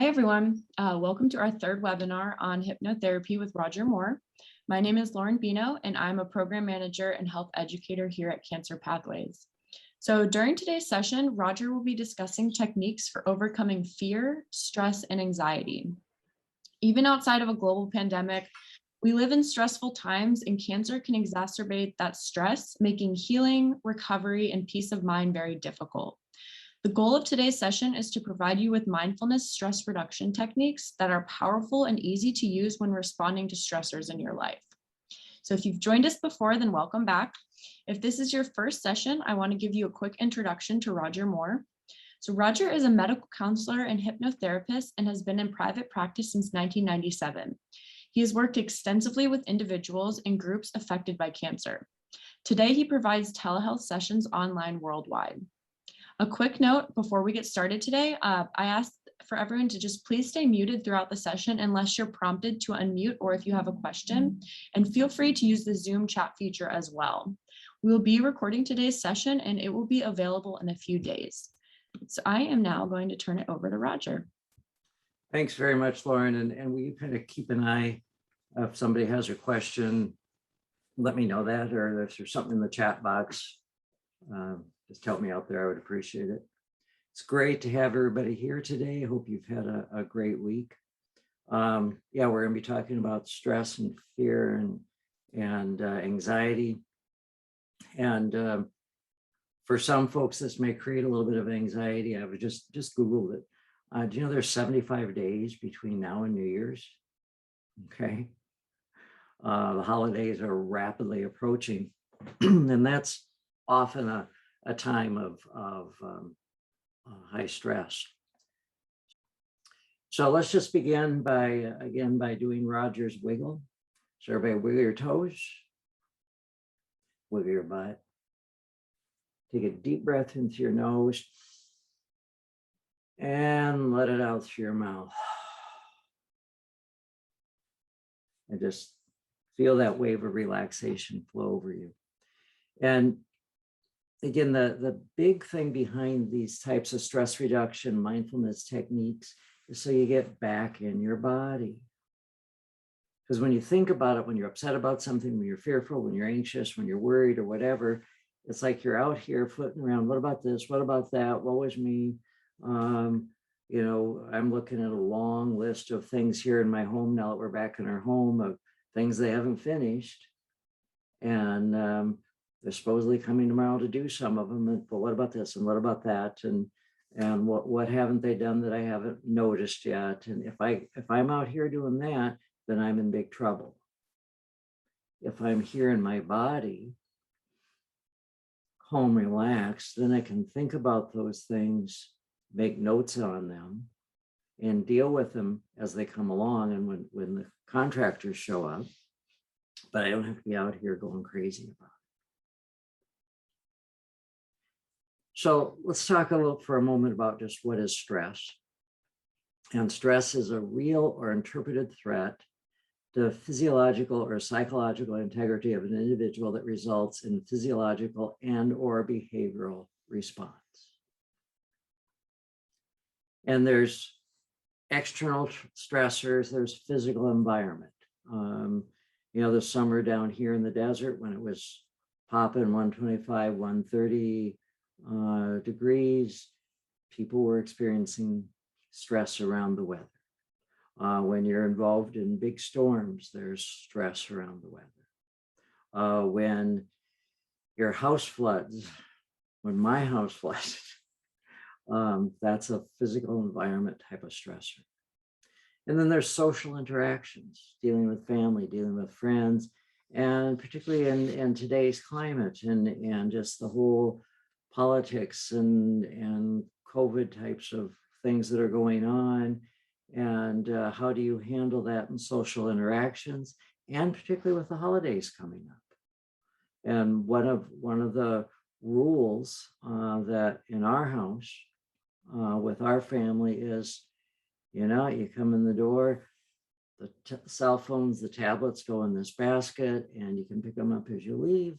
Hi, everyone. Welcome to our third webinar on hypnotherapy with Roger Moore. My name is Lauren Bino, and I'm a program manager and health educator here at Cancer Pathways. So during today's session, Roger will be discussing techniques for overcoming fear, stress, and anxiety. Even outside of a global pandemic, we live in stressful times, and cancer can exacerbate that stress, making healing, recovery, and peace of mind very difficult. The goal of today's session is to provide you with mindfulness stress reduction techniques that are powerful and easy to use when responding to stressors in your life. So if you've joined us before, then welcome back. If this is your first session, I want to give you a quick introduction to Roger Moore. So Roger is a medical counselor and hypnotherapist and has been in private practice since 1997. He has worked extensively with individuals and groups affected by cancer. Today, he provides telehealth sessions online worldwide. A quick note before we get started today, I asked for everyone to just please stay muted throughout the session unless you're prompted to unmute or if you have a question, and feel free to use the Zoom chat feature as well. We'll be recording today's session and it will be available in a few days. So I am now going to turn it over to Roger. Thanks very much, Lauren. And will you kind of keep an eye if somebody has a question, let me know that, or if there's something in the chat box, just help me out there. I would appreciate it. It's great to have everybody here today. I hope you've had a great week. Yeah, we're going to be talking about stress and fear and anxiety. And for some folks, this may create a little bit of anxiety. I would just Googled it. Do you know there's 75 days between now and New Year's? Okay. The holidays are rapidly approaching, and that's often a time of high stress. So let's just begin by doing Roger's wiggle. So everybody wiggle your toes, wiggle your butt. Take a deep breath into your nose and let it out through your mouth. And just feel that wave of relaxation flow over you. And again, the big thing behind these types of stress reduction mindfulness techniques is so you get back in your body. Because when you think about it, when you're upset about something, when you're fearful, when you're anxious, when you're worried or whatever, it's like you're out here flitting around. What about this? What about that? What was me? You know, I'm looking at a long list of things here in my home now that we're back in our home, of things they haven't finished. And they're supposedly coming tomorrow to do some of them. But what about this? And what about that? And what haven't they done that I haven't noticed yet? And if I'm out here doing that, then I'm in big trouble. If I'm here in my body, calm, relaxed, then I can think about those things, make notes on them, and deal with them as they come along and when the contractors show up. But I don't have to be out here going crazy about it. So let's talk a little for a moment about just what is stress. And stress is a real or interpreted threat to the physiological or psychological integrity of an individual that results in physiological and or behavioral response. And there's external stressors, there's physical environment. You know, the summer down here in the desert when it was popping 125, 130 degrees, people were experiencing stress around the weather. When you're involved in big storms, there's stress around the weather. When your house floods, when my house flooded, that's a physical environment type of stressor. And then there's social interactions, dealing with family, dealing with friends, and particularly in today's climate and just the whole politics and COVID types of things that are going on. And how do you handle that in social interactions, and particularly with the holidays coming up? And one of the rules that in our house with our family is, you know, you come in the door, the cell phones, the tablets go in this basket, and you can pick them up as you leave.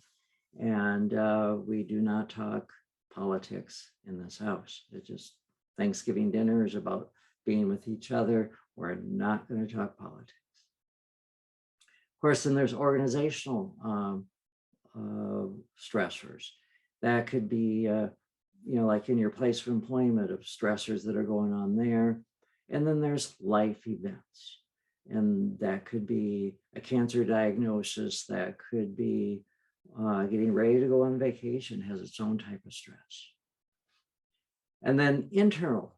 And we do not talk politics in this house. It's just Thanksgiving dinner is about being with each other. We're not going to talk politics. Of course, then there's organizational stressors. That could be, like in your place of employment, of stressors that are going on there. And then there's life events. And that could be a cancer diagnosis, that could be getting ready to go on vacation, has its own type of stress. And then internal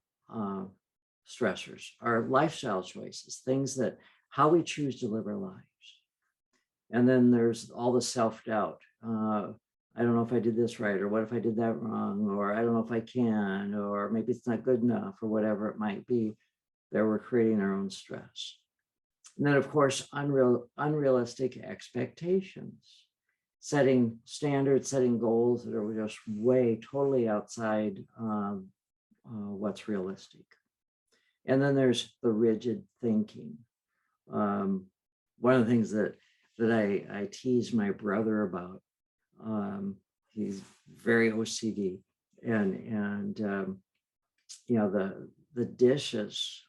stressors are lifestyle choices, things that how we choose to live our lives. And then there's all the self-doubt. I don't know if I did this right, or what if I did that wrong, or I don't know if I can, or maybe it's not good enough, or whatever it might be, that we're creating our own stress. And then, of course, unrealistic expectations, setting standards, setting goals that are just way totally outside what's realistic. And then there's the rigid thinking. One of the things that I tease my brother about, he's very OCD, and the dishes,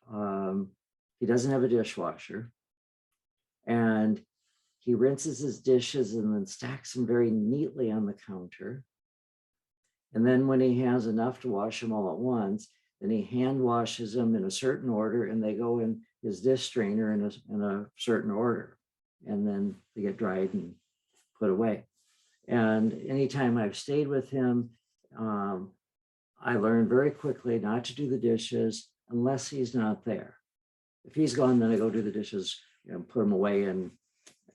he doesn't have a dishwasher, and he rinses his dishes and then stacks them very neatly on the counter. And then when he has enough to wash them all at once, then he hand washes them in a certain order, and they go in his dish strainer in a certain order, and then they get dried and put away. And anytime I've stayed with him, I learned very quickly not to do the dishes unless he's not there. If he's gone, then I go do the dishes and put them away, and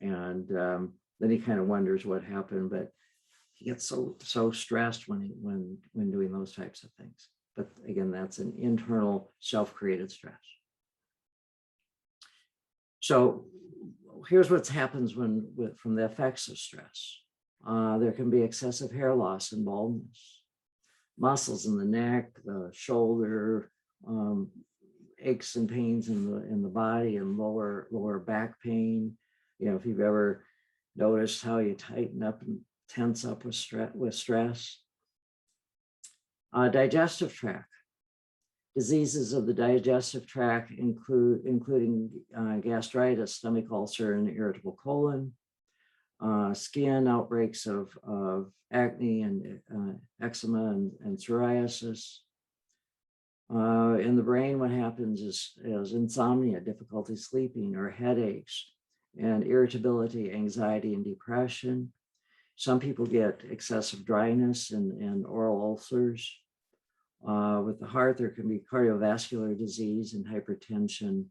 then he kind of wonders what happened. But he gets so stressed when doing those types of things. But again, that's an internal self-created stress. So here's what happens from the effects of stress. There can be excessive hair loss and baldness, muscles in the neck, the shoulder, aches and pains in the body, and lower back pain. If you've ever noticed how you tighten up and tense up with stress. Digestive tract. Diseases of the digestive tract including gastritis, stomach ulcer, and irritable colon. Skin outbreaks of acne and eczema and psoriasis. In the brain, what happens is insomnia, difficulty sleeping, or headaches, and irritability, anxiety, and depression. Some people get excessive dryness and oral ulcers. With the heart, there can be cardiovascular disease and hypertension.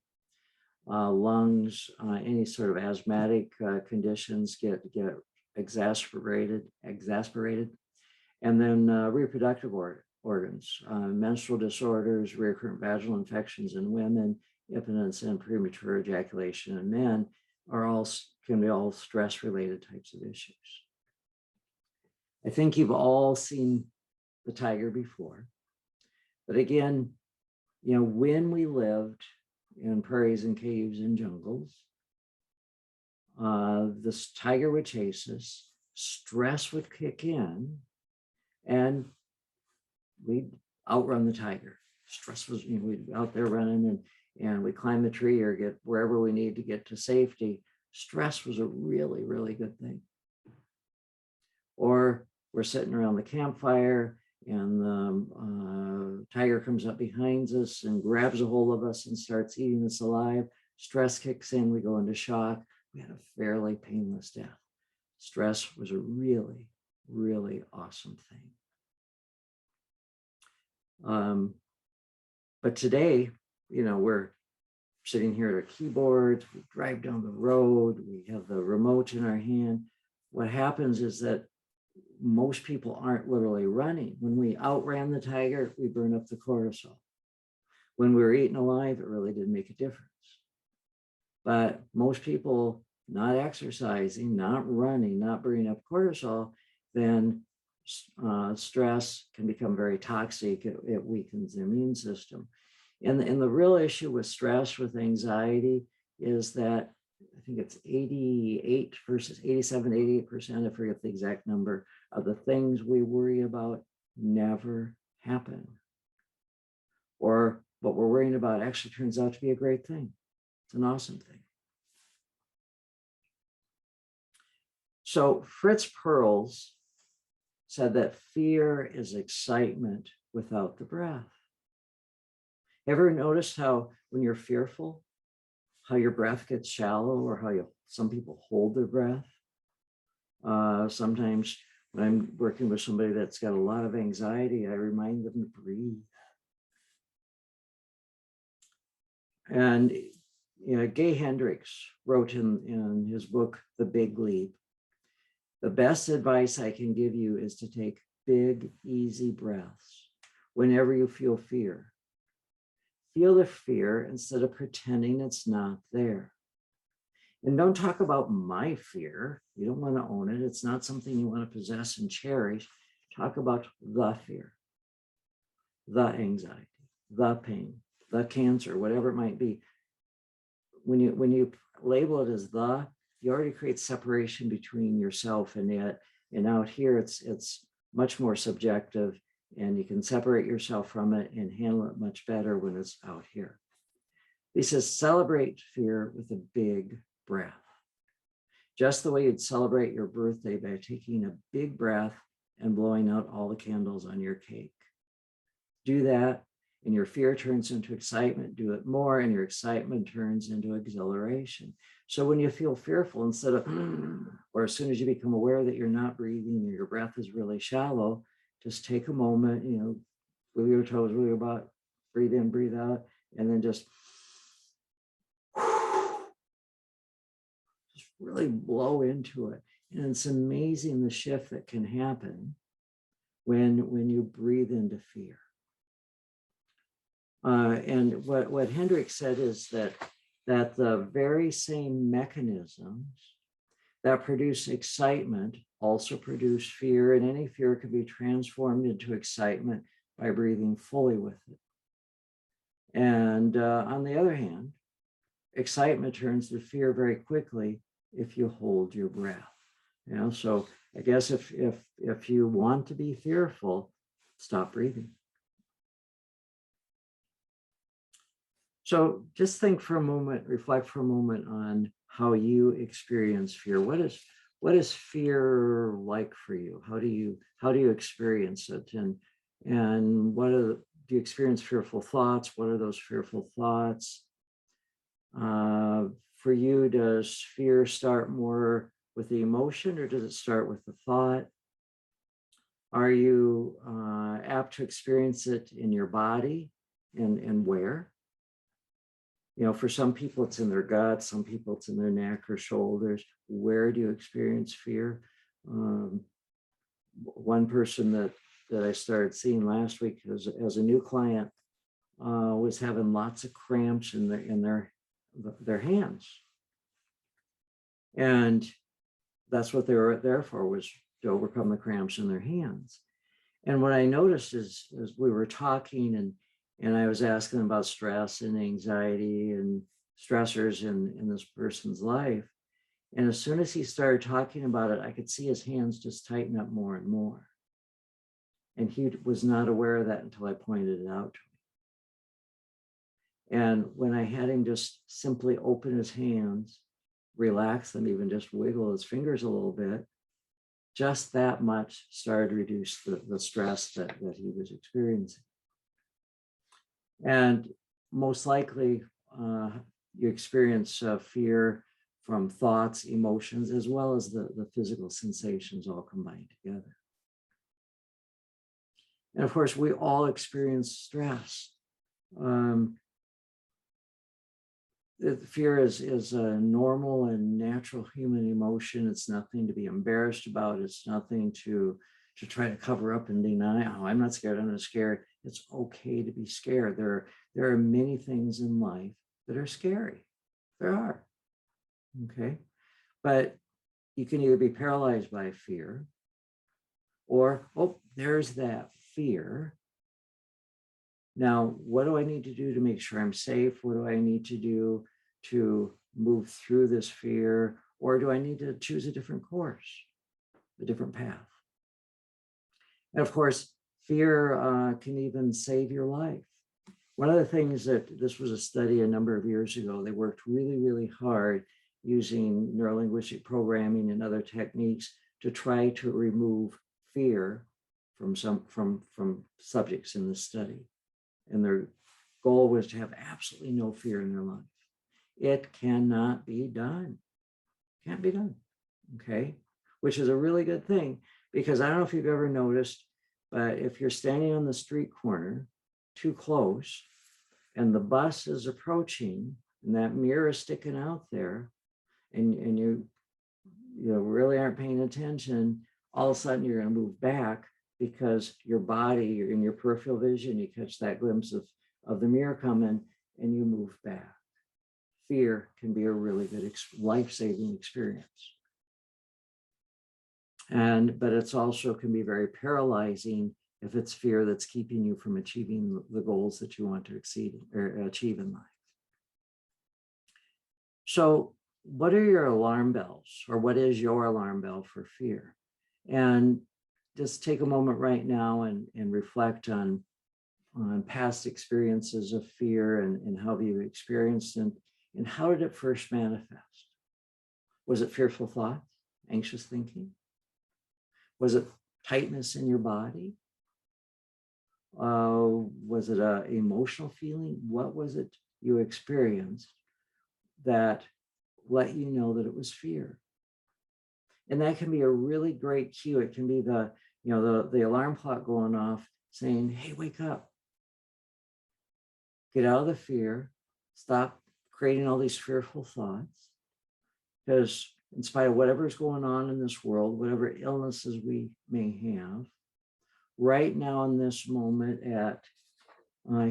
Lungs, any sort of asthmatic conditions get exasperated. And then reproductive organs, menstrual disorders, recurrent vaginal infections in women, impotence and premature ejaculation in men can be all stress-related types of issues. I think you've all seen the tiger before. But again, when we lived in prairies and caves and jungles, this tiger would chase us, stress would kick in, and we'd outrun the tiger. Stress was, we'd be out there running and we'd climb the tree or get wherever we need to get to safety. Stress was a really, really good thing. Or we're sitting around the campfire, and the tiger comes up behind us and grabs a hold of us and starts eating us alive. Stress kicks in, we go into shock. We had a fairly painless death. Stress was a really, really awesome thing. But today, we're sitting here at our keyboards, we drive down the road, we have the remote in our hand. What happens is that most people aren't literally running. When we outran the tiger, we burn up the cortisol. When we were eaten alive, it really didn't make a difference. But most people not exercising, not running, not burning up cortisol, then stress can become very toxic. It weakens the immune system. And the real issue with stress, with anxiety, is that I think it's 88 versus 87, 88%, I forget the exact number, of the things we worry about never happen. Or what we're worrying about actually turns out to be a great thing. It's an awesome thing. So Fritz Perls said that fear is excitement without the breath. Ever noticed how when you're fearful, how your breath gets shallow, or how some people hold their breath? Sometimes when I'm working with somebody that's got a lot of anxiety, I remind them to breathe. And Gay Hendricks wrote in his book, The Big Leap, the best advice I can give you is to take big, easy breaths whenever you feel fear. Feel the fear instead of pretending it's not there. And don't talk about my fear. You don't want to own it. It's not something you want to possess and cherish. Talk about the fear, the anxiety, the pain, the cancer, whatever it might be. When you label it as you already create separation between yourself and it. And out here, it's much more subjective, and you can separate yourself from it and handle it much better when it's out here. He says, celebrate fear with a big breath. Just the way you'd celebrate your birthday by taking a big breath and blowing out all the candles on your cake. Do that, and your fear turns into excitement. Do it more, and your excitement turns into exhilaration. So when you feel fearful, instead of, or as soon as you become aware that you're not breathing, or your breath is really shallow, just take a moment, wiggle your toes, wiggle your butt, breathe in, breathe out, and then just really blow into it. And it's amazing the shift that can happen when you breathe into fear. And what Hendricks said is that the very same mechanisms that produce excitement also produce fear, and any fear could be transformed into excitement by breathing fully with it. And on the other hand, excitement turns to fear very quickly if you hold your breath. So I guess if you want to be fearful, stop breathing. So just think for a moment, reflect for a moment on how you experience fear. What is fear like for you? How do you experience it? And do you experience fearful thoughts? What are those fearful thoughts? For you, does fear start more with the emotion, or does it start with the thought? Are you apt to experience it in your body, and where? For some people, it's in their gut. Some people, it's in their neck or shoulders. Where do you experience fear? One person that I started seeing last week as a new client was having lots of cramps in their hands. And that's what they were there for, was to overcome the cramps in their hands. And what I noticed is we were talking, and I was asking them about stress and anxiety and stressors in this person's life. And as soon as he started talking about it, I could see his hands just tighten up more and more. And he was not aware of that until I pointed it out to him. And when I had him just simply open his hands, relax them, even just wiggle his fingers a little bit, just that much started to reduce the stress that he was experiencing. And most likely, you experience fear from thoughts, emotions, as well as the physical sensations all combined together. And of course, we all experience stress. Fear is a normal and natural human emotion. It's nothing to be embarrassed about. It's nothing to try to cover up and deny. Oh, I'm not scared. I'm not scared. It's okay to be scared. There are many things in life that are scary. There are. Okay. But you can either be paralyzed by fear, or, oh, there's that fear. Now, what do I need to do to make sure I'm safe? What do I need to do to move through this fear? Or do I need to choose a different course, a different path? And of course, fear can even save your life. One of the things that this was a study a number of years ago, they worked really, really hard using neurolinguistic programming and other techniques to try to remove fear from subjects in the study. And their goal was to have absolutely no fear in their life. It cannot be done. Can't be done. Okay. Which is a really good thing, because I don't know if you've ever noticed, but if you're standing on the street corner too close and the bus is approaching and that mirror is sticking out there, and you really aren't paying attention, all of a sudden you're going to move back because your body, you're in your peripheral vision, you catch that glimpse of the mirror coming and you move back. Fear can be a really good life-saving experience. But it's also can be very paralyzing if it's fear that's keeping you from achieving the goals that you want to achieve in life. So what are your alarm bells, or what is your alarm bell for fear? And just take a moment right now and reflect on past experiences of fear and how you experienced it, and how did it first manifest? Was it fearful thoughts, anxious thinking? Was it tightness in your body? Was it an emotional feeling? What was it you experienced that let you know that it was fear? And that can be a really great cue. It can be the alarm clock going off saying, hey, wake up. Get out of the fear. Stop creating all these fearful thoughts. Because in spite of whatever's going on in this world, whatever illnesses we may have, right now in this moment at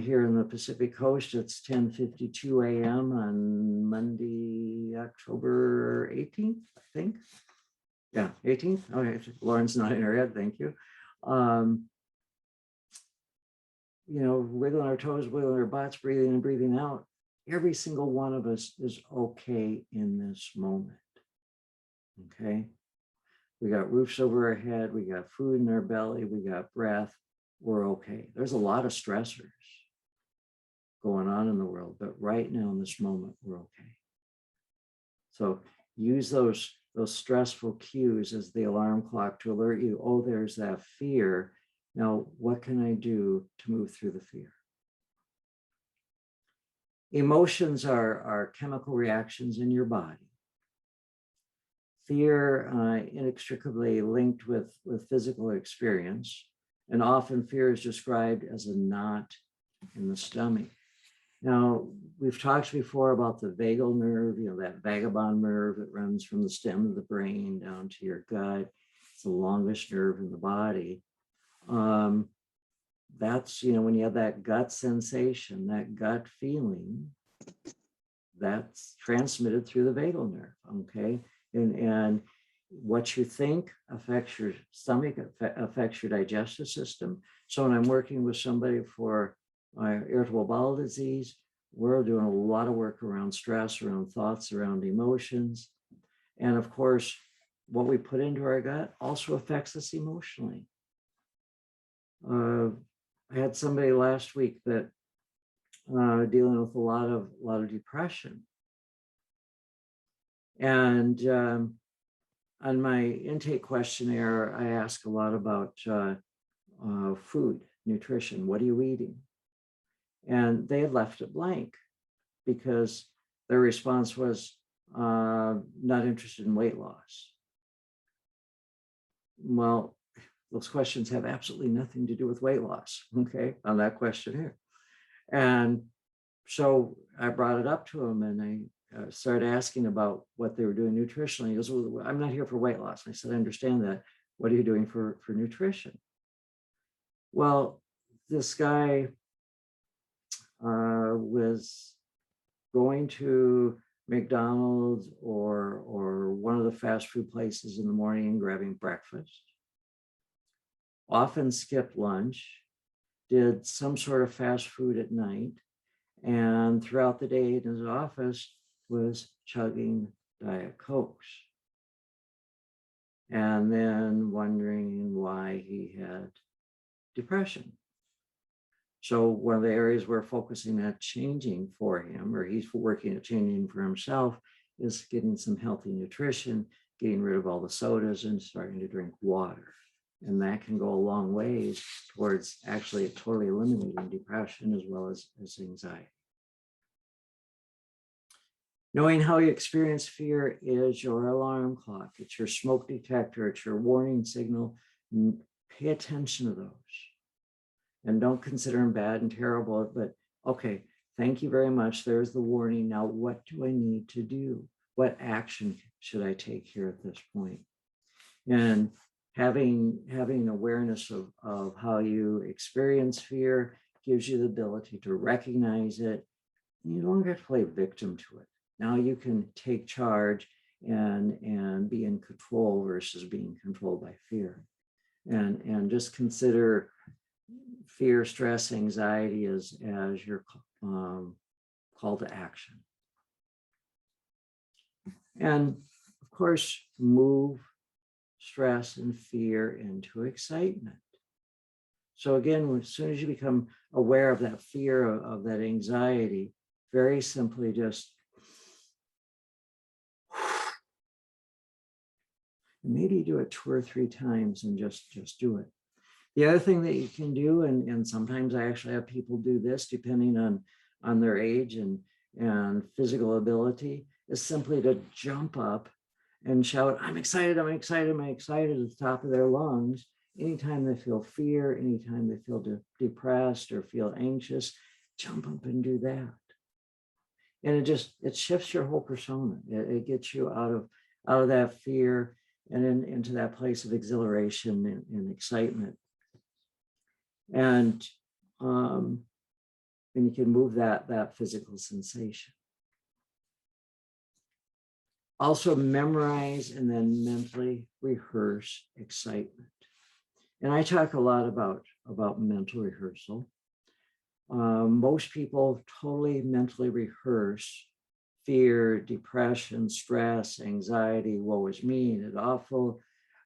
here in the Pacific Coast, it's 10:52 a.m. on Monday, October 18th, I think. Yeah, 18th. Okay, Lauren's not in her head. Thank you. Wiggling our toes, wiggling our butts, breathing in and breathing out. Every single one of us is okay in this moment. Okay. We got roofs over our head. We got food in our belly. We got breath. We're okay. There's a lot of stressors going on in the world, but right now in this moment, we're okay. So use those stressful cues as the alarm clock to alert you, oh, there's that fear. Now, what can I do to move through the fear? Emotions are chemical reactions in your body. Fear inextricably linked with physical experience, and often fear is described as a knot in the stomach. Now, we've talked before about the vagal nerve, that vagabond nerve that runs from the stem of the brain down to your gut. It's the longest nerve in the body. That's, when you have that gut sensation, that gut feeling, that's transmitted through the vagal nerve, okay? And what you think affects your stomach, affects your digestive system. So when I'm working with somebody for irritable bowel disease, we're doing a lot of work around stress, around thoughts, around emotions. And of course, what we put into our gut also affects us emotionally. I had somebody last week that dealing with a lot of depression. And on my intake questionnaire, I ask a lot about food, nutrition. What are you eating? And they had left it blank because their response was not interested in weight loss. Well, those questions have absolutely nothing to do with weight loss, okay, on that questionnaire. And so I brought it up to him, and I started asking about what they were doing nutritionally. He goes, well, I'm not here for weight loss. I said, I understand that. What are you doing for nutrition? Well, this guy was going to McDonald's or one of the fast food places in the morning and grabbing breakfast, often skipped lunch, did some sort of fast food at night, and throughout the day in his office was chugging Diet Cokes, and then wondering why he had depression. So one of the areas we're focusing at changing for him, or he's working at changing for himself, is getting some healthy nutrition, getting rid of all the sodas and starting to drink water. And that can go a long way towards actually totally eliminating depression as well as anxiety. Knowing how you experience fear is your alarm clock. It's your smoke detector. It's your warning signal. Pay attention to those. And don't consider them bad and terrible, but okay, thank you very much. There's the warning. Now, what do I need to do? What action should I take here at this point? And having awareness of how you experience fear gives you the ability to recognize it. You don't longer have to play victim to it. Now you can take charge and be in control versus being controlled by fear. And just consider fear, stress, anxiety as your call to action. And of course, move stress and fear into excitement. So again, as soon as you become aware of that fear, of that anxiety, very simply just maybe do it 2 or 3 times and just do it. The other thing that you can do, and sometimes I actually have people do this depending on their age and physical ability, is simply to jump up and shout, I'm excited, I'm excited, I'm excited at the top of their lungs. Anytime they feel fear, anytime they feel depressed or feel anxious, jump up and do that. And it shifts your whole persona. It gets you out of that fear and into that place of exhilaration and excitement. And you can move that physical sensation. Also memorize and then mentally rehearse excitement. And I talk a lot about mental rehearsal. Most people totally mentally rehearse fear, depression, stress, anxiety, woe is me, it's awful.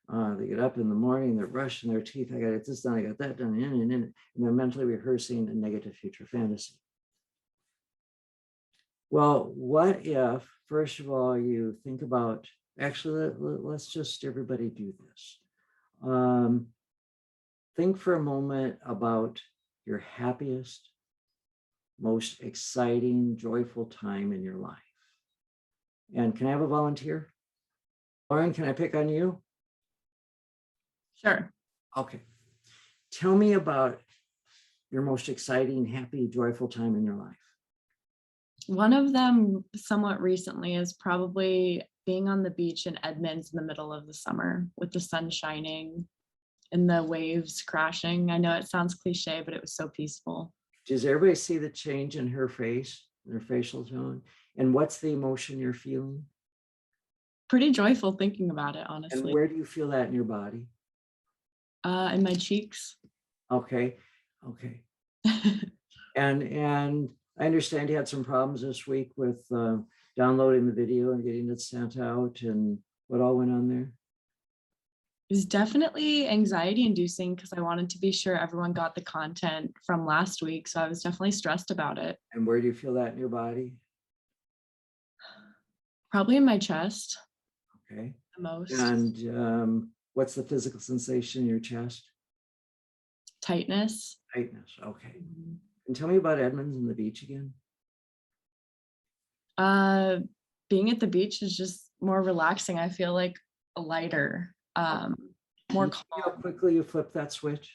They get up in the morning, they're brushing their teeth, I got this done, I got that done, and they're mentally rehearsing a negative future fantasy. Well, what if, first of all, you think about, actually, let's just everybody do this. Think for a moment about your happiest, most exciting, joyful time in your life. And can I have a volunteer? Lauren, can I pick on you? Sure. Okay. Tell me about your most exciting, happy, joyful time in your life. One of them somewhat recently is probably being on the beach in Edmonds in the middle of the summer with the sun shining and the waves crashing. I know it sounds cliche, but it was so peaceful. Does everybody see the change in her face, her facial tone? And what's the emotion you're feeling? Pretty joyful thinking about it, And honestly. where do you feel that in your body? In my cheeks. Okay. And I understand you had some problems this week with downloading the video and getting it sent out, and what all went on there? It was definitely anxiety inducing because I wanted to be sure everyone got the content from last week. So I was definitely stressed about it. And where do you feel that in your body? Probably in my chest. Okay. The most. And what's the physical sensation in your chest? Tightness. Tightness. Okay. And tell me about Edmonds and the beach again. Being at the beach is just more relaxing. I feel like lighter, more calm. How quickly you flip that switch?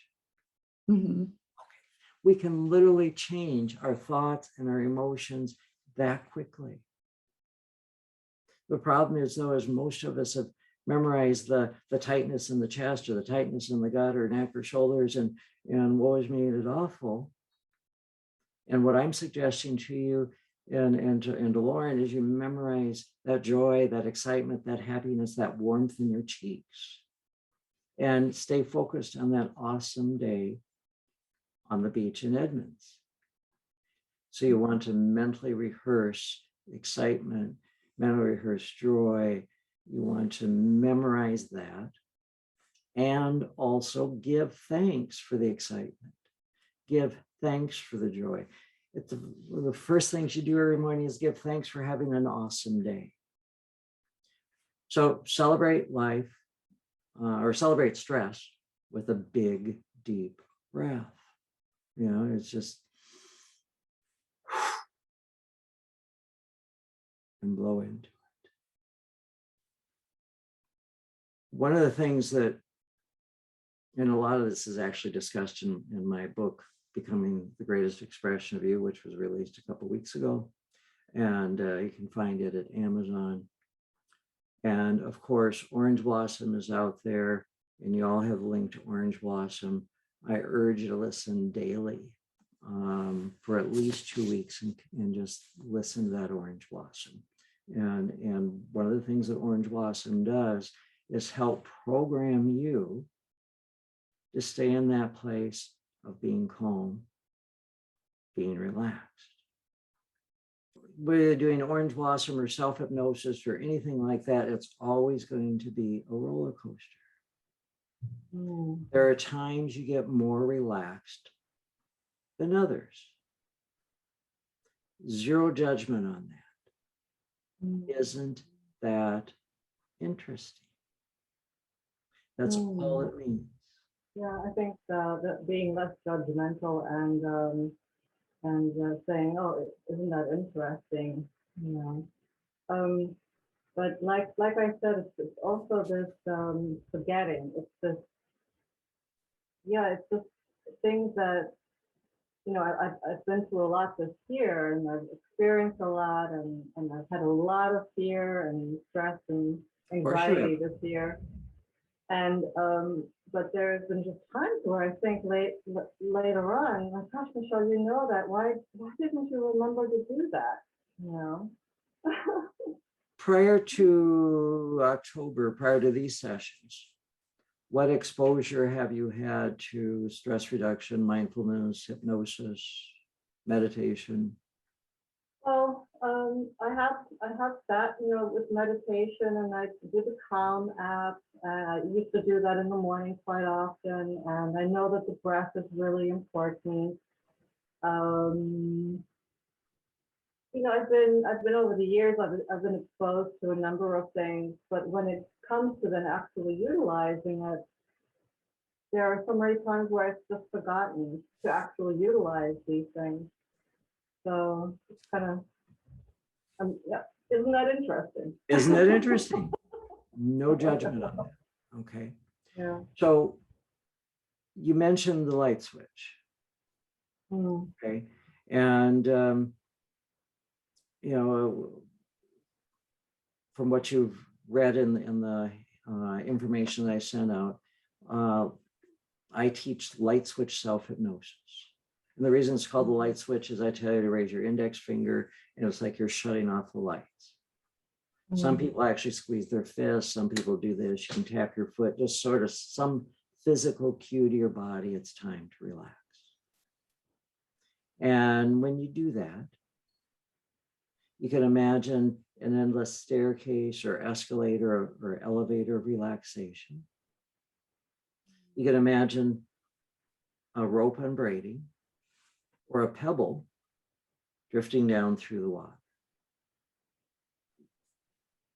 Mm-hmm. Okay. We can literally change our thoughts and our emotions that quickly. The problem is, though, is most of us have memorized the tightness in the chest or the tightness in the gut or neck or shoulders, and woe is me, it's awful. And what I'm suggesting to you and to Lauren is you memorize that joy, that excitement, that happiness, that warmth in your cheeks, and stay focused on that awesome day on the beach in Edmonds. So you want to mentally rehearse excitement, mentally rehearse joy. You want to memorize that and also give thanks for the excitement. give thanks for the joy. One of the first things you do every morning is give thanks for having an awesome day. So celebrate life or celebrate stress with a big, deep breath. It's just and blow into it. One of the things that, and a lot of this is actually discussed in my book, Becoming the Greatest Expression of You, which was released a couple of weeks ago. And you can find it at Amazon. And of course, Orange Blossom is out there, and you all have linked to Orange Blossom. I urge you to listen daily for at least 2 weeks and just listen to that Orange Blossom. And one of the things that Orange Blossom does is help program you to stay in that place of being calm, being relaxed. Whether you're doing Orange Blossom or self-hypnosis or anything like that, it's always going to be a roller coaster. There are times you get more relaxed than others. Zero judgment on that. Isn't that interesting? That's all it means. Yeah, I think that being less judgmental and saying, "Oh, isn't that interesting?" But like I said, it's also this forgetting. It's this, it's just things that I've been through a lot this year, and I've experienced a lot, and I've had a lot of fear and stress and anxiety this year. And but there's been just times where I think later on, like, gosh, Michelle, you know that. Why didn't you remember to do that? Prior to October, prior to these sessions, what exposure have you had to stress reduction, mindfulness, hypnosis, meditation? Well, I have that, with meditation, and I do the Calm app. I used to do that in the morning quite often, and I know that the breath is really important. I've been over the years, I've been exposed to a number of things, but when it comes to then actually utilizing it, there are so many times where I've just forgotten to actually utilize these things. So it's kind of, isn't that interesting? Isn't that interesting? No judgment on that. Okay. Yeah. So you mentioned the light switch. Okay. And, from what you've read in the information that I sent out, I teach light switch self-hypnosis. And the reason it's called the light switch is I tell you to raise your index finger, and it's like you're shutting off the lights. Some people actually squeeze their fists. Some people do this. You can tap your foot, just sort of some physical cue to your body. It's time to relax. And when you do that, you can imagine an endless staircase or escalator or elevator of relaxation. You can imagine a rope unbraiding or a pebble drifting down through the water.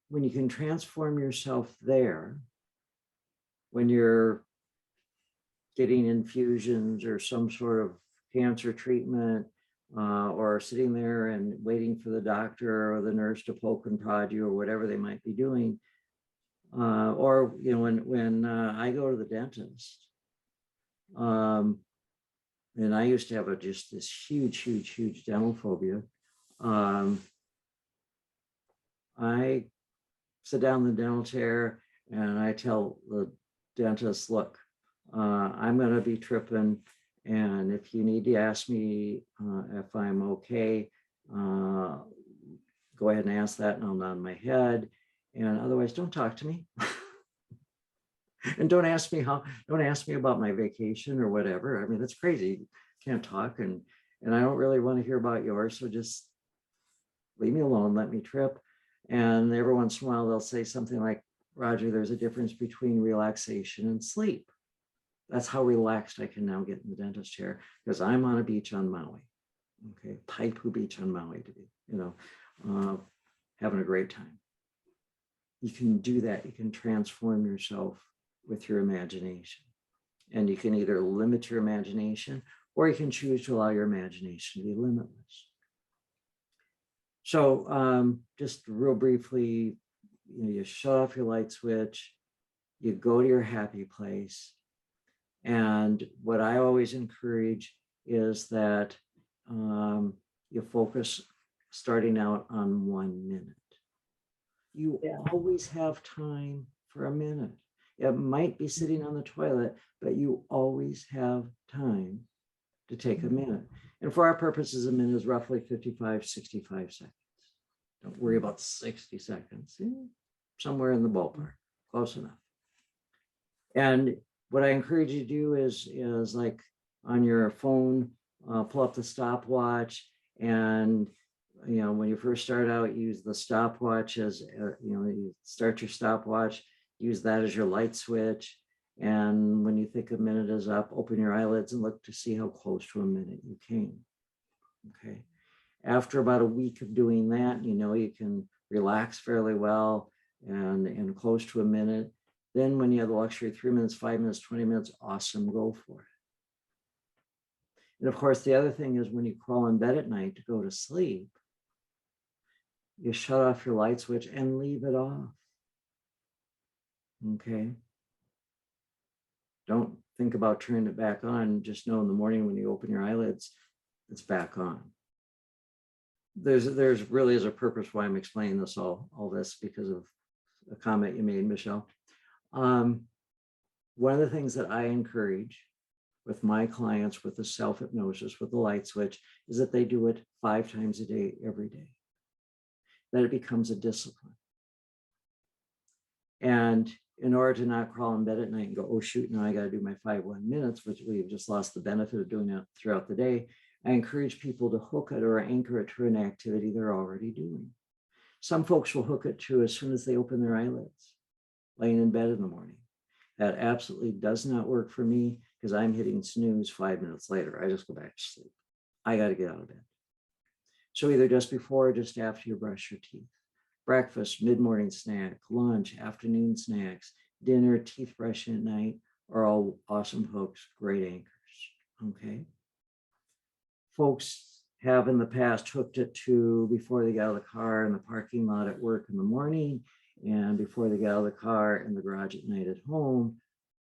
When you can transform yourself there, when you're getting infusions or some sort of cancer treatment, or sitting there and waiting for the doctor or the nurse to poke and prod you or whatever they might be doing, or when I go to the dentist, and I used to have just this huge dental phobia. I sit down in the dental chair and I tell the dentist, look, I'm going to be tripping. And if you need to ask me if I'm okay, go ahead and ask that and I'll nod my head. And otherwise, don't talk to me. And don't ask me about my vacation or whatever. I mean, that's crazy. You can't talk, and I don't really want to hear about yours. So just leave me alone, let me trip. And every once in a while, they'll say something like, Roger, there's a difference between relaxation and sleep. That's how relaxed I can now get in the dentist chair, because I'm on a beach on Maui. Okay, Paipu Beach on Maui, to be, having a great time. You can do that. You can transform yourself with your imagination. And you can either limit your imagination, or you can choose to allow your imagination to be limitless. So just real briefly, you shut off your light switch, you go to your happy place. And what I always encourage is that you focus starting out on 1 minute. You always have time for a minute. It might be sitting on the toilet, but you always have time to take a minute. And for our purposes, a minute is roughly 55, 65 seconds. Don't worry about 60 seconds. Somewhere in the ballpark, close enough. And what I encourage you to do is like on your phone, pull up the stopwatch, and when you first start out, use the stopwatch as you start your stopwatch, use that as your light switch. And when you think a minute is up, open your eyelids and look to see how close to a minute you came. Okay. After about a week of doing that, you can relax fairly well and close to a minute. Then when you have the luxury of 3 minutes, 5 minutes, 20 minutes, awesome, go for it. And of course, the other thing is when you crawl in bed at night to go to sleep, you shut off your light switch and leave it off. Okay. Don't think about turning it back on. Just know in the morning when you open your eyelids, it's back on. There's really is a purpose why I'm explaining this all this, because of a comment you made, Michelle. One of the things that I encourage with my clients with the self-hypnosis, with the light switch, is that they do it 5 times a day, every day, that it becomes a discipline. And in order to not crawl in bed at night and go, oh shoot, now I got to do my 1 minutes, which we've just lost the benefit of doing it throughout the day, I encourage people to hook it or anchor it to an activity they're already doing. Some folks will hook it to as soon as they open their eyelids, laying in bed in the morning. That absolutely does not work for me, because I'm hitting snooze 5 minutes later. I just go back to sleep. I got to get out of bed. So either just before or just after you brush your teeth. Breakfast, mid-morning snack, lunch, afternoon snacks, dinner, teeth brushing at night are all awesome hooks, great anchors. Okay. Folks have in the past hooked it to before they got out of the car in the parking lot at work in the morning, and before they get out of the car in the garage at night at home.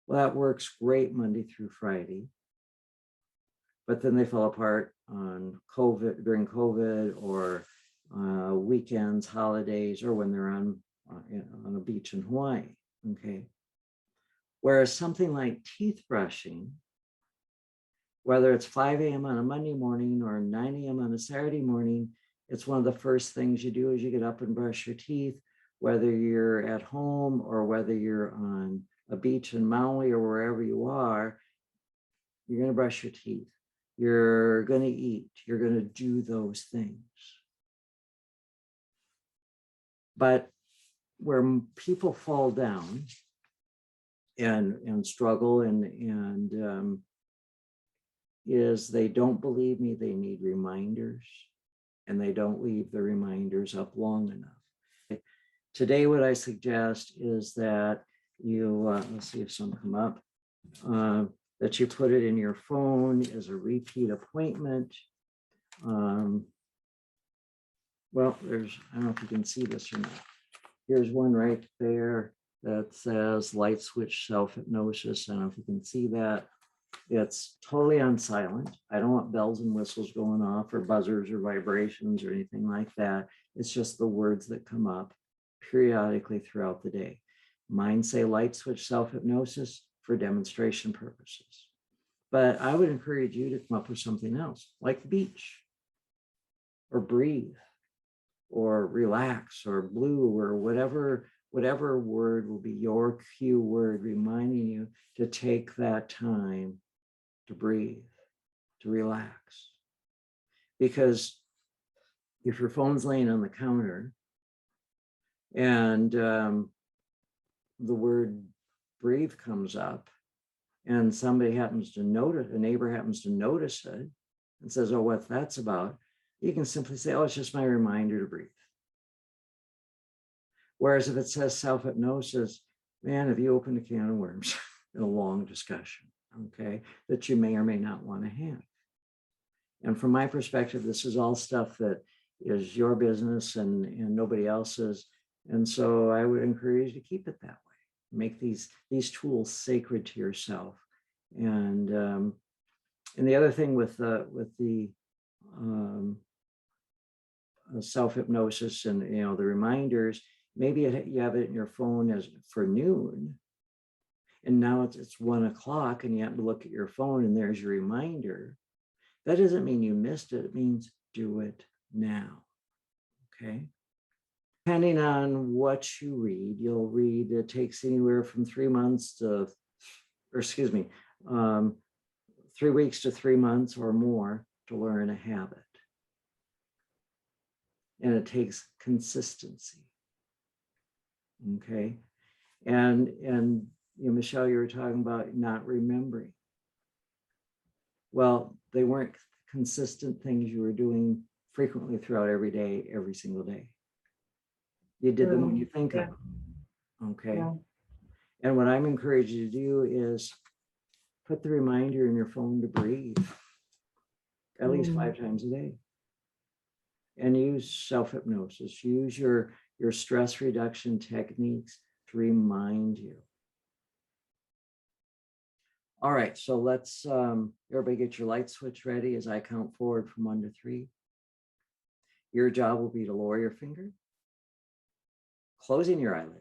Well, that works great Monday through Friday. But then they fell apart on during COVID, or weekends, holidays, or when they're on a beach in Hawaii. Okay. Whereas something like teeth brushing, whether it's 5 a.m. on a Monday morning or 9 a.m. on a Saturday morning, it's one of the first things you do as you get up and brush your teeth, whether you're at home or whether you're on a beach in Maui or wherever you are. You're going to brush your teeth. You're going to eat. You're going to do those things. But where people fall down and struggle and is they don't believe me, they need reminders, and they don't leave the reminders up long enough. Today, what I suggest is that you, let's see if some come up, that you put it in your phone as a repeat appointment. Well, I don't know if you can see this or not. Here's one right there that says light switch self-hypnosis. I don't know if you can see that. It's totally on silent. I don't want bells and whistles going off or buzzers or vibrations or anything like that. It's just the words that come up periodically throughout the day. Mine say light switch self-hypnosis for demonstration purposes. But I would encourage you to come up with something else, like beach or breathe or relax or blue or whatever word will be your cue word, reminding you to take that time to breathe, to relax. Because if your phone's laying on the counter and the word breathe comes up and somebody happens to notice, a neighbor happens to notice it and says, oh, what that's about, you can simply say, oh, it's just my reminder to breathe. Whereas if it says self-hypnosis, man, have you opened a can of worms in a long discussion, okay, that you may or may not want to have. And from my perspective, this is all stuff that is your business and nobody else's. And so I would encourage you to keep it that way. Make these tools sacred to yourself. And the other thing with the self-hypnosis and the reminders, maybe you have it in your phone as for noon, and now it's 1 o'clock, and you have to look at your phone, and there's your reminder. That doesn't mean you missed it. It means do it now. Okay. Depending on what you read, you'll read it takes anywhere from 3 months to, or excuse me, 3 weeks to 3 months or more to learn a habit. And it takes consistency. Okay. And Michelle, you were talking about not remembering. Well, they weren't consistent things you were doing frequently throughout every day, every single day. You did them when you think of them. Okay. Yeah. And what I'm encouraging you to do is put the reminder in your phone to breathe at least 5 times a day. And use self-hypnosis. Use your stress reduction techniques to remind you. All right, so let's everybody get your light switch ready as I count forward from 1 to 3. Your job will be to lower your finger, closing your eyelids,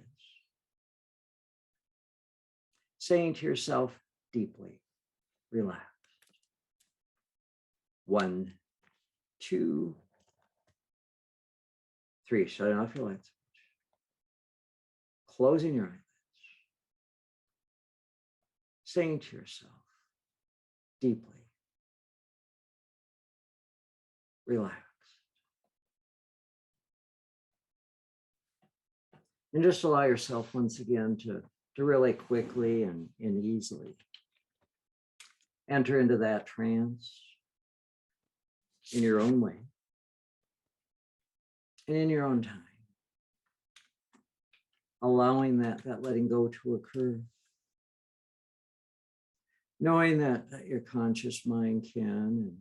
saying to yourself deeply, relax. 1, 2, 3. Shutting off your light switch. Closing your eyelids. Saying to yourself deeply, relax. And just allow yourself once again to really quickly and easily enter into that trance in your own way and in your own time. Allowing that letting go to occur. Knowing that your conscious mind can and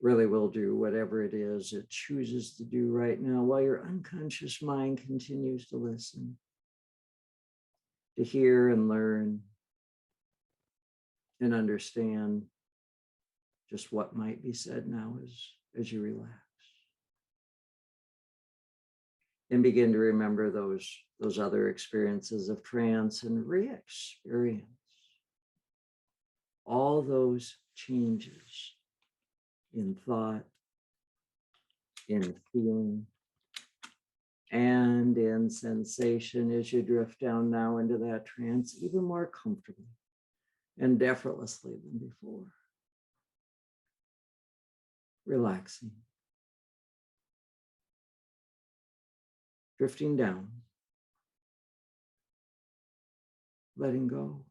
really will do whatever it is it chooses to do right now, while your unconscious mind continues to listen, to hear and learn and understand just what might be said now as you relax. And begin to remember those other experiences of trance and re-experience all those changes in thought, in feeling, and in sensation as you drift down now into that trance even more comfortably and effortlessly than before. Relaxing. Drifting down. Letting go.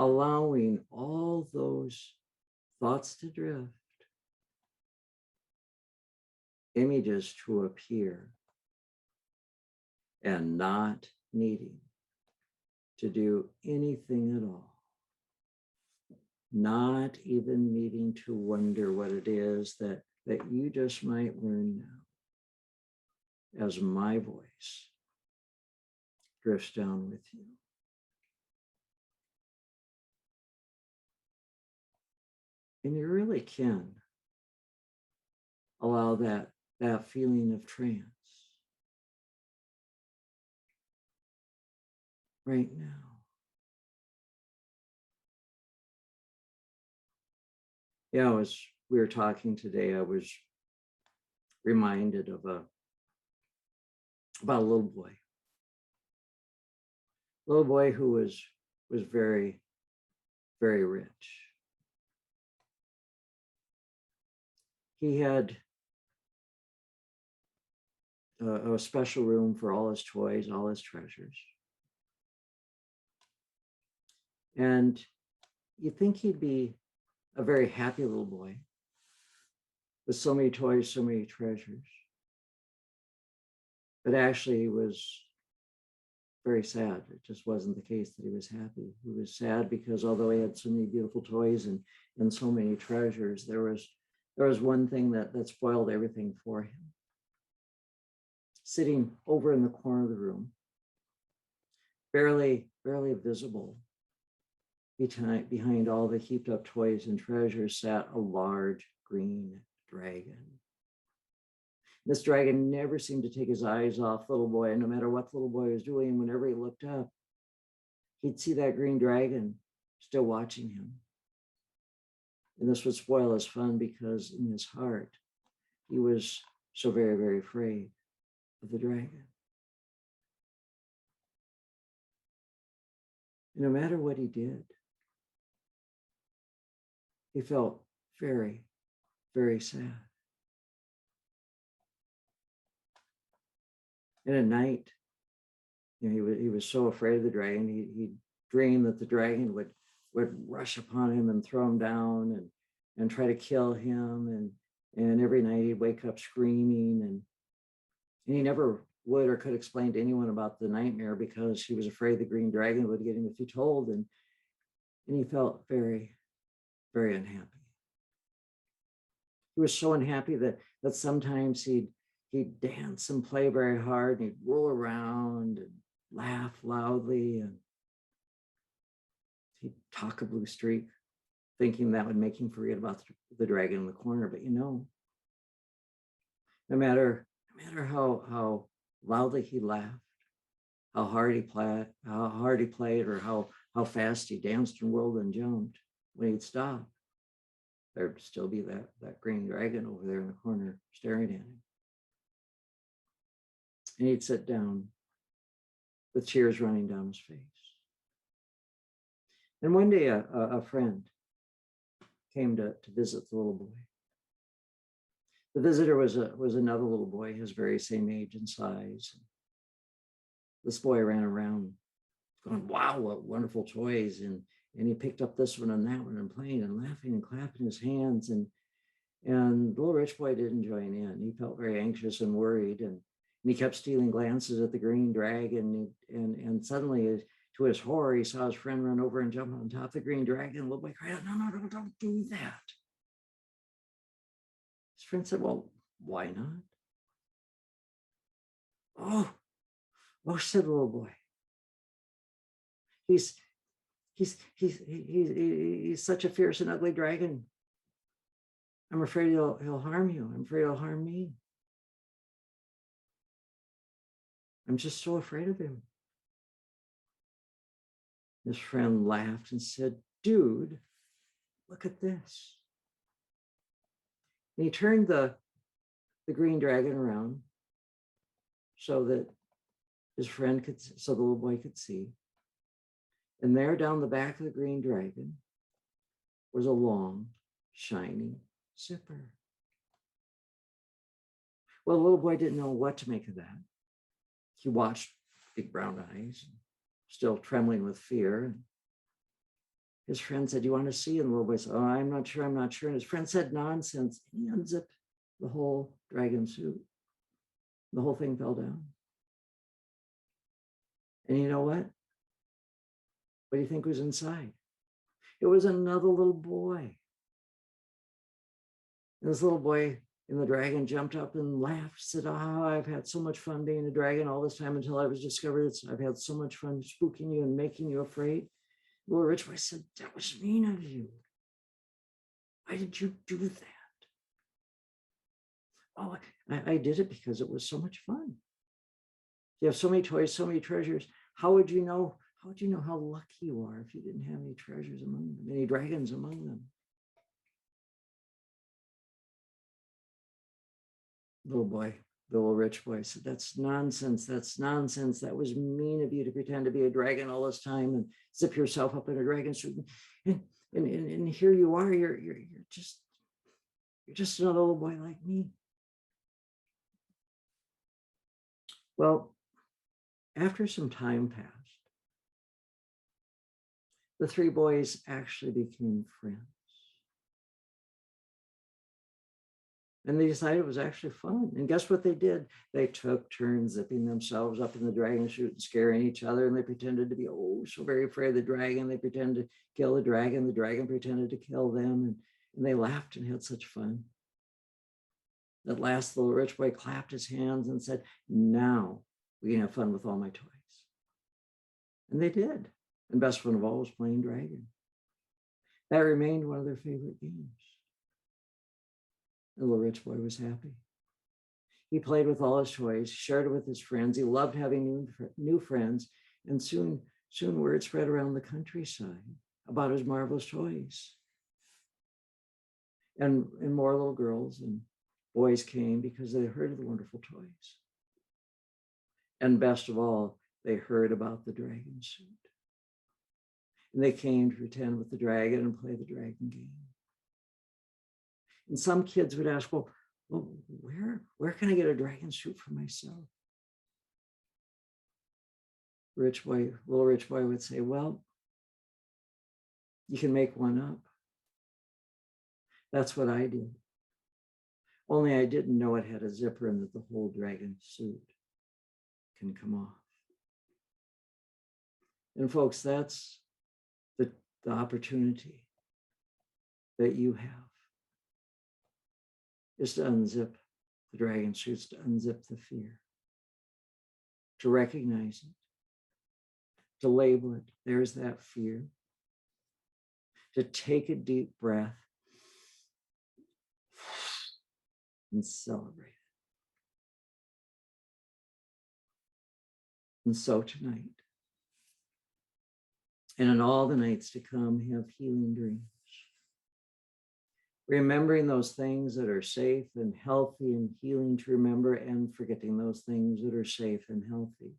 Allowing all those thoughts to drift, images to appear, and not needing to do anything at all. Not even needing to wonder what it is that you just might learn now as my voice drifts down with you. And you really can allow that feeling of trance right now. Yeah, as we were talking today, I was reminded of about a little boy who was very, very rich. He had a special room for all his toys, all his treasures. And you think he'd be a very happy little boy with so many toys, so many treasures. But actually, he was very sad. It just wasn't the case that he was happy. He was sad because although he had so many beautiful toys and so many treasures, there was one thing that spoiled everything for him. Sitting over in the corner of the room, barely visible, behind all the heaped up toys and treasures, sat a large green dragon. This dragon never seemed to take his eyes off little boy, and no matter what the little boy was doing, whenever he looked up, he'd see that green dragon still watching him. And this would spoil his fun because in his heart, he was so very, very afraid of the dragon. And no matter what he did, he felt very, very sad. And at night, he was so afraid of the dragon, he dreamed that the dragon would rush upon him and throw him down and try to kill him. And every night he'd wake up screaming, and he never would or could explain to anyone about the nightmare because he was afraid the green dragon would get him if he told. And he felt very, very unhappy. He was so unhappy that sometimes he'd dance and play very hard, and he'd roll around and laugh loudly, and he'd talk a blue streak, thinking that would make him forget about the dragon in the corner. But no matter how loudly he laughed, how hard he played, or how fast he danced and whirled and jumped, when he'd stop, there'd still be that green dragon over there in the corner staring at him. And he'd sit down with tears running down his face. And one day a friend came to visit the little boy. The visitor was another little boy, his very same age and size. This boy ran around going, wow, what wonderful toys. And he picked up this one and that one and playing and laughing and clapping his hands. And the little rich boy didn't join in. He felt very anxious and worried. And he kept stealing glances at the green dragon. And suddenly, to his horror, he saw his friend run over and jump on top of the green dragon. The little boy cried out, no, don't do that. His friend said, well, why not? Oh, said the little boy. He's such a fierce and ugly dragon. I'm afraid he'll harm you. I'm afraid he'll harm me. I'm just so afraid of him. His friend laughed and said, dude, look at this. And he turned the green dragon around so that so the little boy could see. And there down the back of the green dragon was a long, shiny zipper. Well, the little boy didn't know what to make of that. He watched big brown eyes, still trembling with fear. And his friend said, do you want to see? And the little boy said, oh, I'm not sure. And his friend said, nonsense. And he unzipped the whole dragon suit. The whole thing fell down. And you know what? What do you think was inside? It was another little boy. And this little boy in the dragon jumped up and laughed, said, I've had so much fun being a dragon all this time until I was discovered. I've had so much fun spooking you and making you afraid. The little rich boy said, that was mean of you. Why did you do that? Oh, I did it because it was so much fun. You have so many toys, so many treasures. How would you know how lucky you are if you didn't have any treasures among them, any dragons among them? The little rich boy said, that's nonsense. That was mean of you to pretend to be a dragon all this time and zip yourself up in a dragon suit. And here you are, you're just another little boy like me. Well, after some time passed, the three boys actually became friends. And they decided it was actually fun. And guess what they did? They took turns zipping themselves up in the dragon chute and scaring each other. And they pretended to be, oh, so very afraid of the dragon. They pretended to kill the dragon. The dragon pretended to kill them. And they laughed and had such fun. At last, the little rich boy clapped his hands and said, now we can have fun with all my toys. And they did. And best fun of all was playing dragon. That remained one of their favorite games. The little rich boy was happy. He played with all his toys, shared it with his friends. He loved having new friends. And soon word spread around the countryside about his marvelous toys. And more little girls and boys came because they heard of the wonderful toys. And best of all, they heard about the dragon suit. And they came to pretend with the dragon and play the dragon game. And some kids would ask, well, where can I get a dragon suit for myself? Little rich boy would say, well, you can make one up. That's what I did. Only I didn't know it had a zipper and that the whole dragon suit can come off. And folks, that's the opportunity that you have, is to unzip the dragon suits, to unzip the fear, to recognize it, to label it. There's that fear. To take a deep breath and celebrate it. And so tonight, and in all the nights to come, have healing dreams. Remembering those things that are safe and healthy and healing to remember, and forgetting those things that are safe and healthy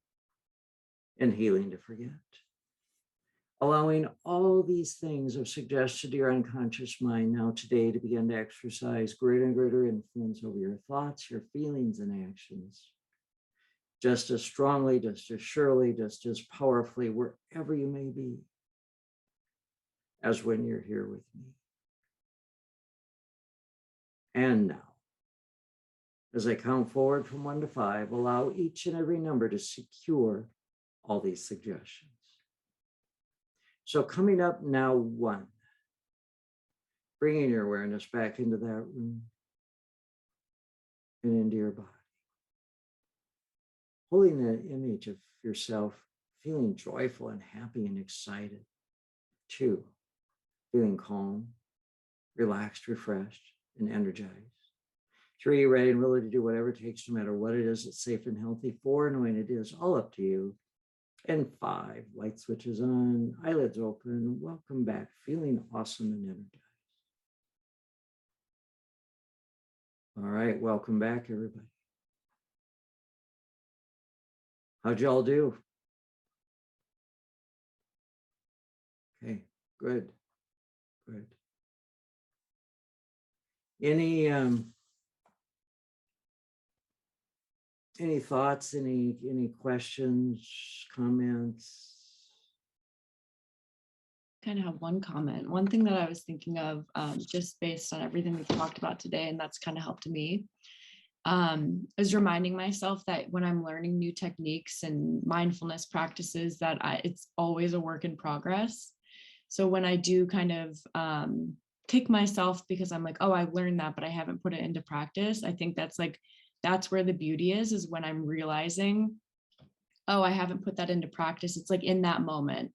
and healing to forget. Allowing all these things of suggested to your unconscious mind now today to begin to exercise greater and greater influence over your thoughts, your feelings, and actions. Just as strongly, just as surely, just as powerfully, wherever you may be, as when you're here with me. And now, as I count forward from 1 to 5, allow each and every number to secure all these suggestions. So coming up now, 1, bringing your awareness back into that room and into your body. Holding that image of yourself, feeling joyful and happy and excited. 2, feeling calm, relaxed, refreshed, and energized. 3, ready and willing to do whatever it takes, no matter what it is, that's safe and healthy. 4, knowing it is all up to you. And 5, light switches on, eyelids open. Welcome back, feeling awesome and energized. All right, welcome back, everybody. How'd y'all do? Okay, good. Any thoughts, any questions, comments? Kind of have one comment. One thing that I was thinking of, just based on everything we've talked about today, and that's kind of helped me, is reminding myself that when I'm learning new techniques and mindfulness practices, that it's always a work in progress. So when I do kind of kick myself because I'm like, oh, I learned that, but I haven't put it into practice, I think that's where the beauty is when I'm realizing, oh, I haven't put that into practice. It's like in that moment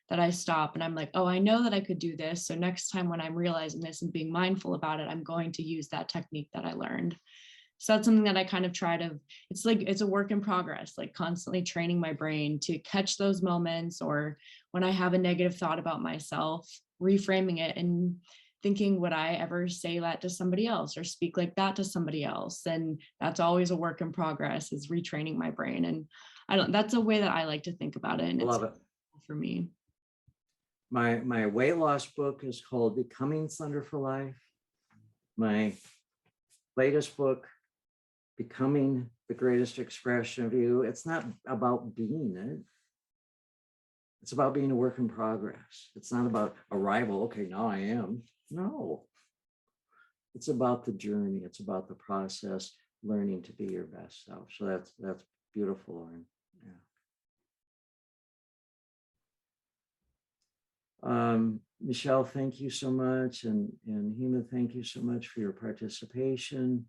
that I stop and I'm like, oh, I know that I could do this. So next time when I'm realizing this and being mindful about it, I'm going to use that technique that I learned. So that's something that I kind of try to, it's a work in progress, like constantly training my brain to catch those moments, or when I have a negative thought about myself, reframing it and thinking, would I ever say that to somebody else or speak like that to somebody else? And that's always a work in progress, is retraining my brain. And that's a way that I like to think about it. And Love it. For me. My weight loss book is called Becoming Slender for Life. My latest book, Becoming the Greatest Expression of You. It's not about being it. It's about being a work in progress. It's not about arrival. Okay, now I am. No, it's about the journey. It's about the process, learning to be your best self. So that's beautiful, Lauren. Yeah. Michelle, thank you so much. And Hema, thank you so much for your participation.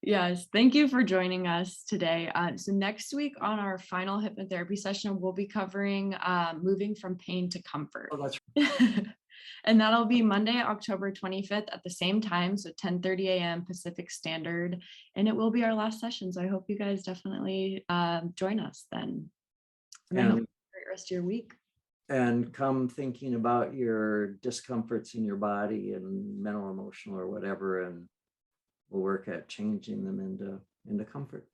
Yes, thank you for joining us today. So next week on our final hypnotherapy session, we'll be covering moving from pain to comfort. Oh, that's And that'll be Monday, October 25th at the same time, so 10:30 a.m. Pacific Standard. And it will be our last session. So I hope you guys definitely join us then. And I hope you have a great rest of your week. And come thinking about your discomforts in your body and mental, emotional, or whatever, and we'll work at changing them into comfort.